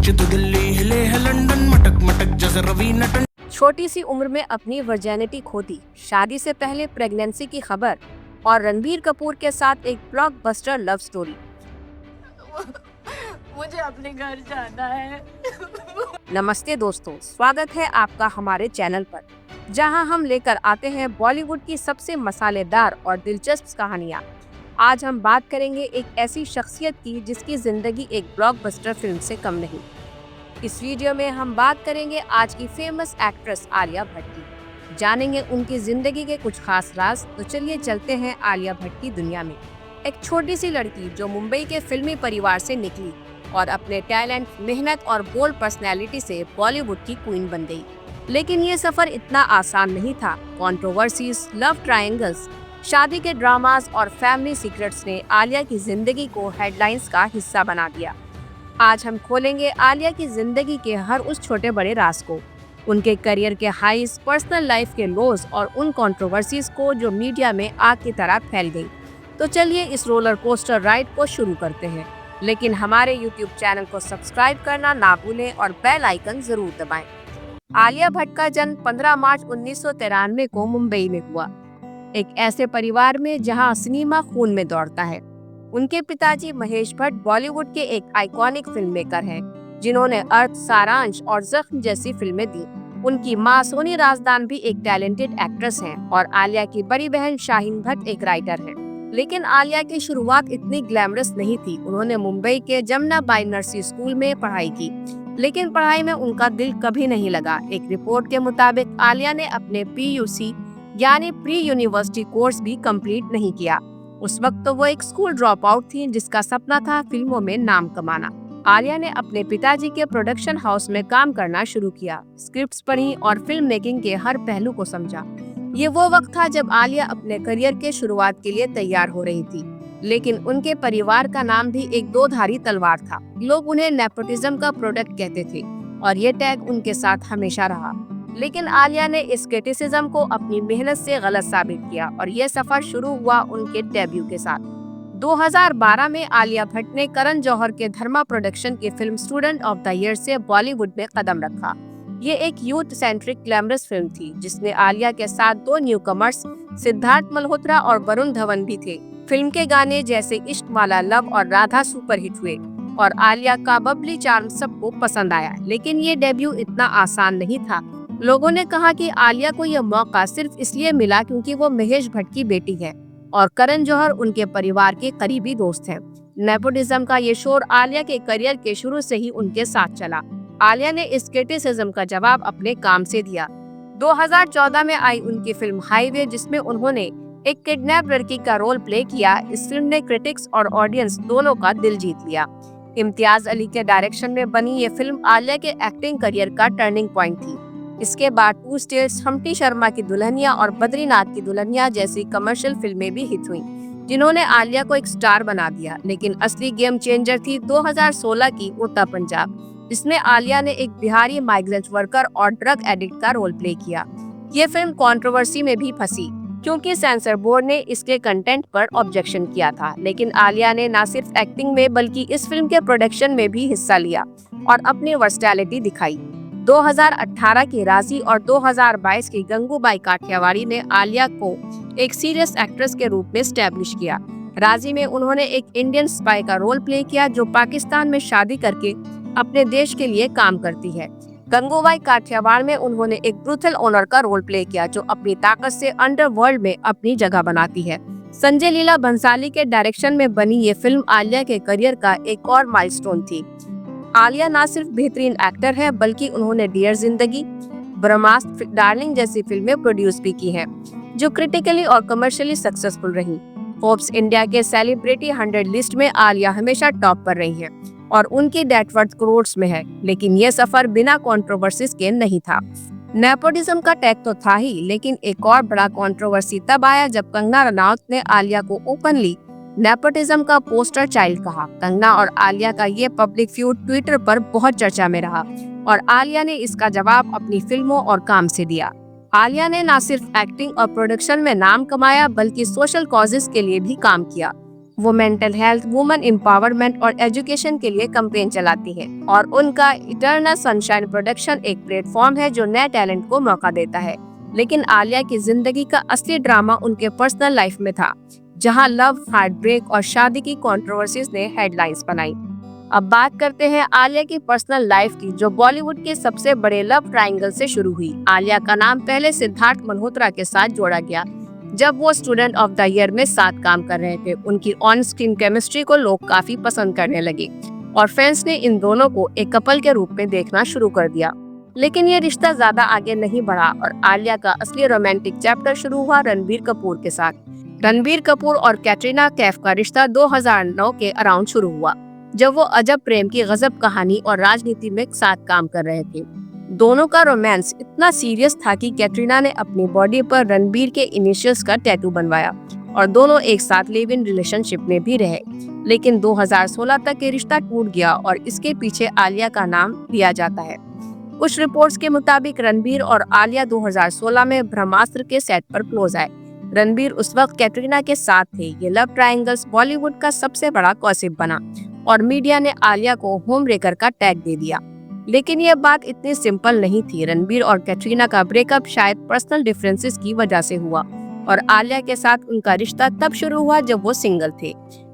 सच तो दिल्ली हिले है लंदन, मटक मटक जैसे रवीना टंडन। छोटी सी उम्र में अपनी वर्जिनिटी खोती, शादी से पहले प्रेगनेंसी की खबर और रणबीर कपूर के साथ एक ब्लॉकबस्टर लव स्टोरी। मुझे अपने घर जाना है। नमस्ते दोस्तों, स्वागत है आपका हमारे चैनल पर, जहां हम लेकर आते हैं बॉलीवुड की सबसे मसालेदार और दिलचस्प कहानियां। आज हम बात करेंगे एक ऐसी शख्सियत की जिसकी जिंदगी एक ब्लॉकबस्टर फिल्म से कम नहीं। इस वीडियो में हम बात करेंगे आज की फेमस एक्ट्रेस आलिया भट्ट की। जानेंगे उनकी जिंदगी के कुछ खास राज। तो चलिए चलते हैं आलिया भट्ट की दुनिया में। एक छोटी सी लड़की जो मुंबई के फिल्मी परिवार से निकली और अपने टैलेंट, मेहनत और बोल्ड पर्सनैलिटी से बॉलीवुड की क्वीन बन गई। लेकिन ये सफर इतना आसान नहीं था। कंट्रोवर्सीज, लव ट्रायंगल्स, शादी के ड्रामास और फैमिली सीक्रेट्स ने आलिया की जिंदगी को हेडलाइंस का हिस्सा बना दिया। आज हम खोलेंगे आलिया की जिंदगी के हर उस छोटे बड़े राज को, उनके करियर के हाईज, पर्सनल लाइफ के लोज और उन कंट्रोवर्सीज को जो मीडिया में आग की तरह फैल गई। तो चलिए इस रोलर कोस्टर राइड को शुरू करते हैं। लेकिन हमारे यूट्यूब चैनल को सब्सक्राइब करना ना भूलें और बेल आइकन जरूर दबाएं। आलिया भट्ट का जन्म 15 मार्च 1993 को मुंबई में हुआ, एक ऐसे परिवार में जहां सिनेमा खून में दौड़ता है। उनके पिताजी महेश भट्ट बॉलीवुड के एक आइकॉनिक फिल्म मेकर हैं, जिन्होंने अर्थ, सारांश और जख्म जैसी फिल्में दी। उनकी मां सोनी राजदान भी एक टैलेंटेड एक्ट्रेस हैं और आलिया की बड़ी बहन शाहीन भट्ट एक राइटर है। लेकिन आलिया की शुरुआत इतनी ग्लैमरस नहीं थी। उन्होंने मुंबई के जमुना बाई नरसी स्कूल में पढ़ाई की, लेकिन पढ़ाई में उनका दिल कभी नहीं लगा। एक रिपोर्ट के मुताबिक आलिया ने अपने PUC यानी प्री यूनिवर्सिटी कोर्स भी कंप्लीट नहीं किया। उस वक्त तो वो एक स्कूल ड्रॉप आउट थी जिसका सपना था फिल्मों में नाम कमाना। आलिया ने अपने पिताजी के प्रोडक्शन हाउस में काम करना शुरू किया, स्क्रिप्ट्स पढ़ी और फिल्म मेकिंग के हर पहलू को समझा। ये वो वक्त था जब आलिया अपने करियर के शुरुआत के लिए तैयार हो रही थी। लेकिन उनके परिवार का नाम भी एक दो-धारी तलवार था। लोग उन्हें नेपोटिज्म का प्रोडक्ट कहते थे और ये टैग उनके साथ हमेशा रहा। लेकिन आलिया ने इस क्रिटिसिज्म को अपनी मेहनत से गलत साबित किया और ये सफर शुरू हुआ उनके डेब्यू के साथ। 2012 में आलिया भट्ट ने करण जौहर के धर्मा प्रोडक्शन की film student of the year से बॉलीवुड में कदम रखा। ये एक यूथ सेंट्रिक ग्लैमरस फिल्म थी जिसमें आलिया के साथ दो न्यूकमर्स सिद्धार्थ मल्होत्रा और वरुण धवन भी थे। फिल्म के गाने जैसे इश्क वाला लव और राधा सुपरहिट हुए और आलिया का बबली चार्म सबको पसंद आया। लेकिन ये डेब्यू इतना आसान नहीं था। लोगों ने कहा कि आलिया को यह मौका सिर्फ इसलिए मिला क्योंकि वो महेश भट्ट की बेटी है और करण जौहर उनके परिवार के करीबी दोस्त हैं। नेपोटिज्म का ये शोर आलिया के करियर के शुरू से ही उनके साथ चला। आलिया ने इस क्रिटिसिज्म का जवाब अपने काम से दिया। 2014 में आई उनकी फिल्म हाईवे, जिसमें उन्होंने एक किडनैप लड़की का रोल प्ले किया। इस फिल्म ने क्रिटिक्स और ऑडियंस दोनों का दिल जीत लिया। इम्तियाज अली के डायरेक्शन में बनी ये फिल्म आलिया के एक्टिंग करियर का टर्निंग पॉइंट थी। इसके बाद 2 स्टेट्स, हम्टी शर्मा की दुल्हनिया और बद्रीनाथ की दुल्हनिया जैसी कमर्शियल फिल्में भी हिट हुईं, जिन्होंने आलिया को एक स्टार बना दिया। लेकिन असली गेम चेंजर थी 2016 की उड़ता पंजाब, जिसमें आलिया ने एक बिहारी माइग्रेंट वर्कर और ड्रग एडिक्ट का रोल प्ले किया। ये फिल्म कंट्रोवर्सी में भी फंसी क्योंकि सेंसर बोर्ड ने इसके कंटेंट पर ऑब्जेक्शन किया था। लेकिन आलिया ने न सिर्फ एक्टिंग में बल्कि इस फिल्म के प्रोडक्शन में भी हिस्सा लिया और अपनी वर्सटैलिटी दिखाई। 2018 की राजी और 2022 की गंगूबाई काठियावाड़ी ने आलिया को एक सीरियस एक्ट्रेस के रूप में स्टैब्लिश किया। राजी में उन्होंने एक इंडियन स्पाई का रोल प्ले किया जो पाकिस्तान में शादी करके अपने देश के लिए काम करती है। गंगूबाई काठियावाड़ में उन्होंने एक ब्रूथल ओनर का रोल प्ले किया जो अपनी ताकत से अंडरवर्ल्ड में अपनी जगह बनाती है। संजय लीला भंसाली के डायरेक्शन में बनी ये फिल्म आलिया के करियर का एक और माइलस्टोन थी। आलिया न सिर्फ बेहतरीन एक्टर है बल्कि उन्होंने डियर जिंदगी, ब्रह्मास्त्र, डार्लिंग जैसी फिल्में प्रोड्यूस भी की हैं, जो क्रिटिकली और कमर्शियली सक्सेसफुल रही। फोर्ब्स इंडिया के सेलिब्रिटी 100 लिस्ट में आलिया हमेशा टॉप पर रही है और उनकी नेटवर्थ करोड़्स में है। लेकिन ये सफर बिना कंट्रोवर्सीज के नहीं था। नेपोटिज्म का टैग तो था ही, लेकिन एक और बड़ा कंट्रोवर्सी तब आया जब कंगना रनौत ने आलिया को ओपनली नेपोटिज्म का पोस्टर चाइल्ड कहा। कंगना और आलिया का ये पब्लिक फ्यूड ट्विटर पर बहुत चर्चा में रहा और आलिया ने इसका जवाब अपनी फिल्मों और काम से दिया। आलिया ने न सिर्फ एक्टिंग और प्रोडक्शन में नाम कमाया बल्कि सोशल कॉजेस के लिए भी काम किया। वो मेंटल हेल्थ, वुमेन एम्पावरमेंट और एजुकेशन के लिए कैंपेन चलाती है और उनका इटर्नल सनशाइन प्रोडक्शन एक प्लेटफॉर्म है जो नए टैलेंट को मौका देता है। लेकिन आलिया की जिंदगी का असली ड्रामा उनके पर्सनल लाइफ में था, जहां लव, हार्ट ब्रेक और शादी की कंट्रोवर्सीज ने हेडलाइंस बनाई। अब बात करते हैं आलिया की पर्सनल लाइफ की, जो बॉलीवुड के सबसे बड़े लव ट्रायंगल से शुरू हुई। आलिया का नाम पहले सिद्धार्थ मल्होत्रा के साथ जोड़ा गया जब वो स्टूडेंट ऑफ द ईयर में साथ काम कर रहे थे। उनकी ऑन स्क्रीन केमिस्ट्री को लोग काफी पसंद करने लगे और फैंस ने इन दोनों को एक कपल के रूप में देखना शुरू कर दिया। लेकिन ये रिश्ता ज्यादा आगे नहीं बढ़ा और आलिया का असली रोमांटिक चैप्टर शुरू हुआ रणबीर कपूर के साथ। रणबीर कपूर और कैटरीना कैफ का रिश्ता 2009 के अराउंड शुरू हुआ, जब वो अजब प्रेम की गजब कहानी और राजनीति में साथ काम कर रहे थे। दोनों का रोमांस इतना सीरियस था कि कैटरीना ने अपनी बॉडी पर रणबीर के इनिशियल्स का टैटू बनवाया और दोनों एक साथ लिव इन रिलेशनशिप में भी रहे। लेकिन 2016 तक ये रिश्ता टूट गया और इसके पीछे आलिया का नाम लिया जाता है। कुछ रिपोर्ट्स के मुताबिक रणबीर और आलिया 2016 में ब्रह्मास्त्र के सेट पर क्लोज आए। रणबीर उस वक्त कैटरीना के साथ थे। ये लव ट्रायंगल्स बॉलीवुड का सबसे बड़ा गॉसिप बना और मीडिया ने आलिया को होम रेकर का टैग दे दिया। लेकिन ये बात इतनी सिंपल नहीं थी। रणबीर और कैटरीना का ब्रेकअप शायद पर्सनल डिफरेंसेस की वजह से हुआ और आलिया के साथ उनका रिश्ता तब शुरू हुआ जब वो सिंगल थे।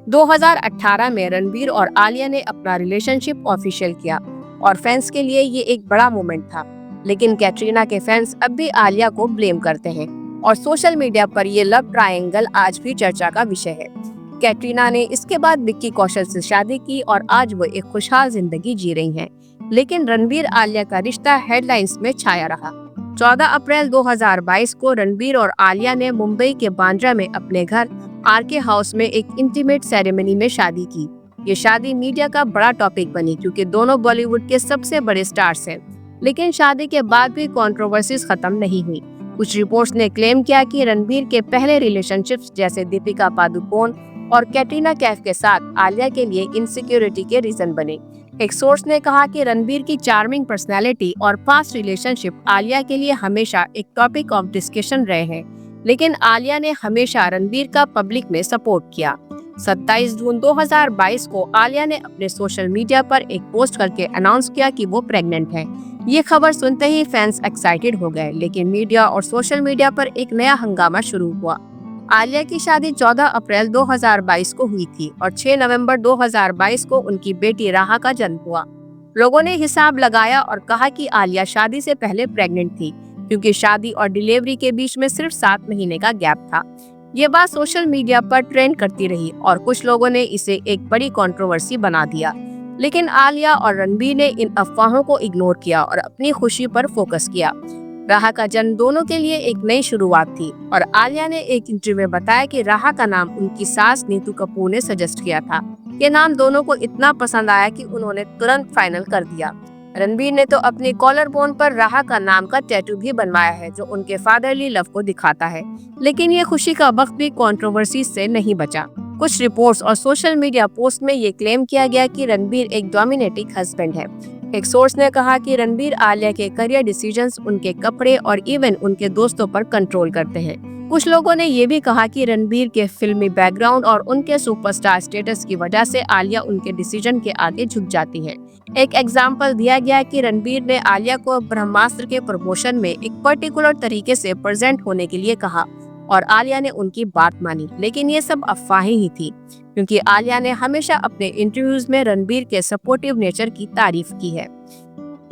2018 में रणबीर और आलिया ने अपना रिलेशनशिप ऑफिशियल किया और फैंस के लिए ये एक बड़ा मोमेंट था। लेकिन कैटरीना के फैंस अब भी आलिया को ब्लेम करते हैं और सोशल मीडिया पर ये लव ट्रायंगल आज भी चर्चा का विषय है। कैटरीना ने इसके बाद विक्की कौशल से शादी की और आज वो एक खुशहाल जिंदगी जी रही हैं। लेकिन रणबीर आलिया का रिश्ता हेडलाइंस में छाया रहा। 14 अप्रैल 2022 को रणबीर और आलिया ने मुंबई के बांद्रा में अपने घर आरके हाउस में एक इंटीमेट सेरेमनी में शादी की। ये शादी मीडिया का बड़ा टॉपिक बनी क्योंकि दोनों बॉलीवुड के सबसे बड़े स्टार्स हैं। लेकिन शादी के बाद भी कंट्रोवर्सीज खत्म नहीं हुई। कुछ रिपोर्ट्स ने क्लेम किया कि रणबीर के पहले रिलेशनशिप्स जैसे दीपिका पादुकोण और कैटरीना कैफ के साथ आलिया के लिए इनसिक्योरिटी के रीजन बने। एक सोर्स ने कहा कि रणबीर की चार्मिंग पर्सनैलिटी और पास्ट रिलेशनशिप आलिया के लिए हमेशा एक टॉपिक ऑफ डिस्कशन रहे हैं। लेकिन आलिया ने हमेशा रणबीर का पब्लिक में सपोर्ट किया। 27 जून 2022 को आलिया ने अपने सोशल मीडिया पर एक पोस्ट करके अनाउंस किया कि वो प्रेग्नेंट है। ये खबर सुनते ही फैंस एक्साइटेड हो गए, लेकिन मीडिया और सोशल मीडिया पर एक नया हंगामा शुरू हुआ। आलिया की शादी 14 अप्रैल 2022 को हुई थी और 6 नवंबर 2022 को उनकी बेटी राहा का जन्म हुआ। लोगों ने हिसाब लगाया और कहा कि आलिया शादी से पहले प्रेग्नेंट थी क्योंकि शादी और डिलीवरी के बीच में सिर्फ 7 महीने का गैप था। ये बात सोशल मीडिया पर ट्रेंड करती रही और कुछ लोगों ने इसे एक बड़ी कंट्रोवर्सी बना दिया। लेकिन आलिया और रणबीर ने इन अफवाहों को इग्नोर किया और अपनी खुशी पर फोकस किया। राहा का जन्म दोनों के लिए एक नई शुरुआत थी और आलिया ने एक इंटरव्यू में बताया कि राहा का नाम उनकी सास नीतू कपूर ने सजेस्ट किया था। ये नाम दोनों को इतना पसंद आया कि उन्होंने तुरंत फाइनल कर दिया। रणबीर ने तो अपनी कॉलर बोन पर राहा का नाम का टैटू भी बनवाया है जो उनके फादरली लव को दिखाता है। लेकिन ये खुशी का वक्त भी कंट्रोवर्सी से नहीं बचा। कुछ रिपोर्ट्स और सोशल मीडिया पोस्ट में ये क्लेम किया गया कि रणबीर एक डोमिनेटिंग हस्बैंड है। एक सोर्स ने कहा कि रणबीर आलिया के करियर डिसीजंस, उनके कपड़े और इवन उनके दोस्तों पर कंट्रोल करते हैं। कुछ लोगों ने ये भी कहा कि रणबीर के फिल्मी बैकग्राउंड और उनके सुपरस्टार स्टेटस की वजह से आलिया उनके डिसीजन के आगे झुक जाती है। एक एग्जाम्पल दिया गया कि रणबीर ने आलिया को ब्रह्मास्त्र के प्रमोशन में एक पर्टिकुलर तरीके से प्रेजेंट होने के लिए कहा और आलिया ने उनकी बात मानी। लेकिन ये सब अफवाहें ही थी क्योंकि आलिया ने हमेशा अपने इंटरव्यूज में रणबीर के सपोर्टिव नेचर की तारीफ की है।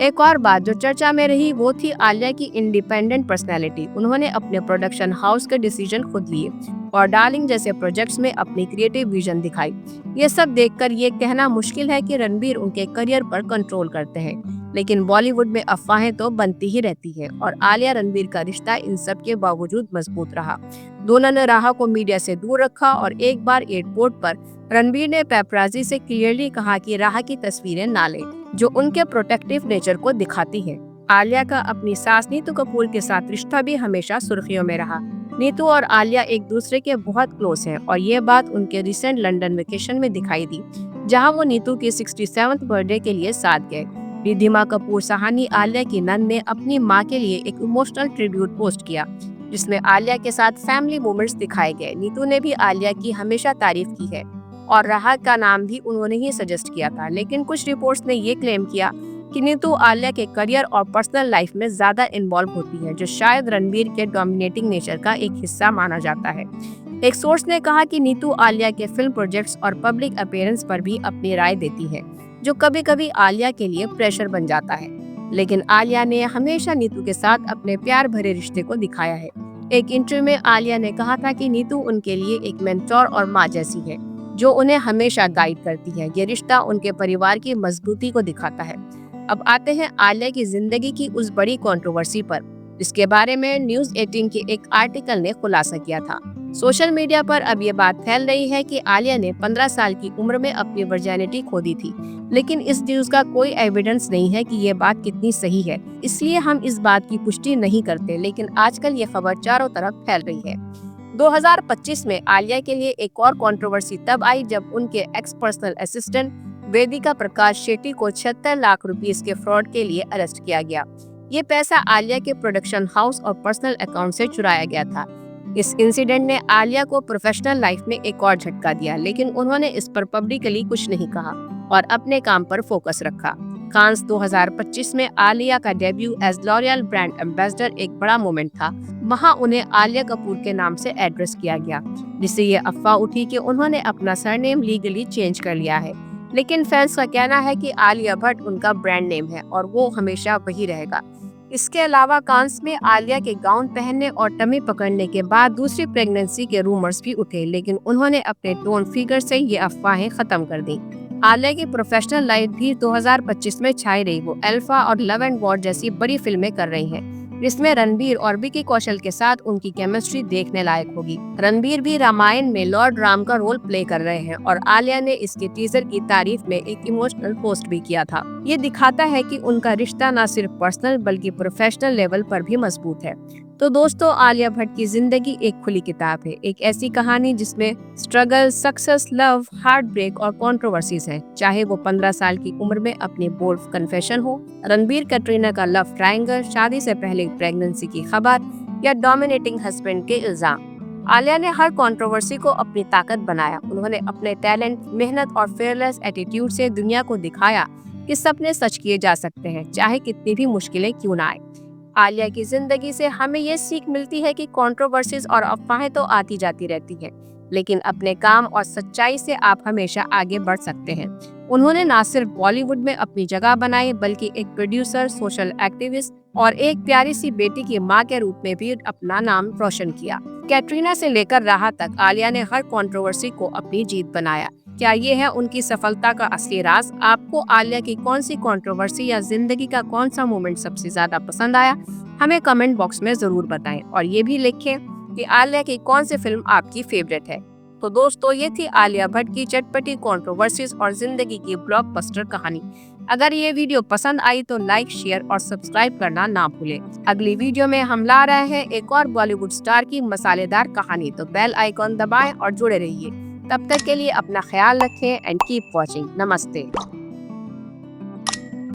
एक और बात जो चर्चा में रही वो थी आलिया की इंडिपेंडेंट पर्सनैलिटी। उन्होंने अपने प्रोडक्शन हाउस के डिसीजन खुद लिए और डार्लिंग जैसे प्रोजेक्ट्स में अपनी क्रिएटिव विजन दिखाई। ये सब देखकर ये कहना मुश्किल है कि रणबीर उनके करियर पर कंट्रोल करते हैं। लेकिन बॉलीवुड में अफवाहें तो बनती ही रहती है और आलिया रणबीर का रिश्ता इन सब के बावजूद मजबूत रहा। दोनों ने राहा को मीडिया से दूर रखा और एक बार एयरपोर्ट पर रणबीर ने पेपराजी से क्लियरली कहा कि राहा की तस्वीरें ना लें, जो उनके प्रोटेक्टिव नेचर को दिखाती है। आलिया का अपनी सास नीतू कपूर के साथ रिश्ता भी हमेशा सुर्खियों में रहा। नीतू और आलिया एक दूसरे के बहुत क्लोज हैं और ये बात उनके रिसेंट लंदन वेकेशन में दिखाई दी, जहां वो नीतू की 67th बर्थडे के लिए साथ गए। रिद्धिमा कपूर साहनी, आलिया की नंद, ने अपनी मां के लिए एक इमोशनल ट्रिब्यूट पोस्ट किया जिसमें आलिया के साथ फैमिली मोमेंट्स दिखाए गए। नीतू ने भी आलिया की हमेशा तारीफ की है और राहत का नाम भी उन्होंने ही सजेस्ट किया था। लेकिन कुछ रिपोर्ट्स ने ये क्लेम किया कि नीतू आलिया के करियर और पर्सनल लाइफ में ज्यादा इन्वॉल्व होती है, जो शायद रणबीर के डोमिनेटिंग नेचर का एक हिस्सा माना जाता है। एक सोर्स ने कहा कि नीतू आलिया के फिल्म प्रोजेक्ट्स और पब्लिक अपीयरेंस पर भी अपनी राय देती है, जो कभी कभी आलिया के लिए प्रेशर बन जाता है। लेकिन आलिया ने हमेशा नीतू के साथ अपने प्यार भरे रिश्ते को दिखाया है। एक इंटरव्यू में आलिया ने कहा था कि नीतू उनके लिए एक मेंटोर और माँ जैसी है, जो उन्हें हमेशा गाइड करती है। ये रिश्ता उनके परिवार की मजबूती को दिखाता है। अब आते हैं आलिया की जिंदगी की उस बड़ी कंट्रोवर्सी पर, जिसके बारे में न्यूज 18 के एक आर्टिकल ने खुलासा किया था। सोशल मीडिया पर अब ये बात फैल रही है कि आलिया ने 15 साल की उम्र में अपनी वर्जिनिटी खो दी थी, लेकिन इस न्यूज का कोई एविडेंस नहीं है कि ये बात कितनी सही है, इसलिए हम इस बात की पुष्टि नहीं करते। लेकिन आजकल ये खबर चारों तरफ फैल रही है। 2025 में आलिया के लिए एक और कंट्रोवर्सी तब आई जब उनके एक्स पर्सनल असिस्टेंट वेदिका प्रकाश शेट्टी को 76 लाख रुपीस के फ्रॉड के लिए अरेस्ट किया गया। ये पैसा आलिया के प्रोडक्शन हाउस और पर्सनल अकाउंट से चुराया गया था। इस इंसिडेंट ने आलिया को प्रोफेशनल लाइफ में एक और झटका दिया, लेकिन उन्होंने इस पर पब्लिकली कुछ नहीं कहा और अपने काम पर फोकस रखा। कांस 2025 में आलिया का debut as L'Oreal brand ambassador एक बड़ा मोमेंट था। वहां उन्हें आलिया कपूर के नाम से एड्रेस किया गया, जिससे ये अफवाह उठी कि उन्होंने अपना सरनेम लीगली चेंज कर लिया है। लेकिन फैंस का कहना है कि आलिया भट्ट उनका ब्रांड नेम है और वो हमेशा वही रहेगा। इसके अलावा कांस में आलिया के गाउन पहनने और टमी पकड़ने के बाद दूसरी प्रेगनेंसी के रूमर्स भी उठे, लेकिन उन्होंने अपने टोन फिगर से ये अफवाहें खत्म कर दी। आलिया की प्रोफेशनल लाइफ भी 2025 में छाई रही। वो अल्फा और लव एंड वॉर जैसी बड़ी फिल्में कर रही हैं, जिसमें रणबीर और विकी कौशल के साथ उनकी केमिस्ट्री देखने लायक होगी। रणबीर भी रामायण में लॉर्ड राम का रोल प्ले कर रहे हैं और आलिया ने इसके टीजर की तारीफ में एक इमोशनल पोस्ट भी किया था। ये दिखाता है कि उनका रिश्ता न सिर्फ पर्सनल बल्कि प्रोफेशनल लेवल पर भी मजबूत है। तो दोस्तों, आलिया भट्ट की जिंदगी एक खुली किताब है, एक ऐसी कहानी जिसमें struggle, success, love, heartbreak और कंट्रोवर्सीज हैं। चाहे वो 15 साल की उम्र में अपनी बोल्ड कन्फेशन हो, रणबीर कैटरीना का लव ट्रायंगल, शादी से पहले प्रेगनेंसी की खबर या डोमिनेटिंग हस्बैंड के इल्जाम, आलिया ने हर कंट्रोवर्सी को अपनी ताकत बनाया। उन्होंने अपने टैलेंट, मेहनत और फेयरलेस एटीट्यूड से दुनिया को दिखाया कि सपने सच किए जा सकते हैं, चाहे कितनी भी मुश्किलें क्यों ना आए। आलिया की जिंदगी से हमें ये सीख मिलती है कि कंट्रोवर्सीज और अफवाहें तो आती जाती रहती हैं, लेकिन अपने काम और सच्चाई से आप हमेशा आगे बढ़ सकते हैं। उन्होंने न सिर्फ बॉलीवुड में अपनी जगह बनाई, बल्कि एक प्रोड्यूसर, सोशल एक्टिविस्ट और एक प्यारी सी बेटी की मां के रूप में भी अपना नाम रोशन किया। कैटरीना से लेकर राहत तक आलिया ने हर कंट्रोवर्सी को अपनी जीत बनाया। क्या ये है उनकी सफलता का असली राज? आपको आलिया की कौन सी कंट्रोवर्सी या जिंदगी का कौन सा मोमेंट सबसे ज्यादा पसंद आया? हमें कमेंट बॉक्स में जरूर बताएं और ये भी लिखें कि आलिया की कौन सी फिल्म आपकी फेवरेट है। तो दोस्तों, ये थी आलिया भट्ट की चटपटी कंट्रोवर्सीज और जिंदगी की ब्लॉकबस्टर कहानी। अगर ये वीडियो पसंद आई तो लाइक, शेयर और सब्सक्राइब करना ना भूलें। अगली वीडियो में हम ला रहे हैं एक और बॉलीवुड स्टार की मसालेदार कहानी, तो बेल आइकॉन दबाएं और जुड़े रहिए। तब तक के लिए अपना ख्याल रखें एंड कीप वॉचिंग। नमस्ते।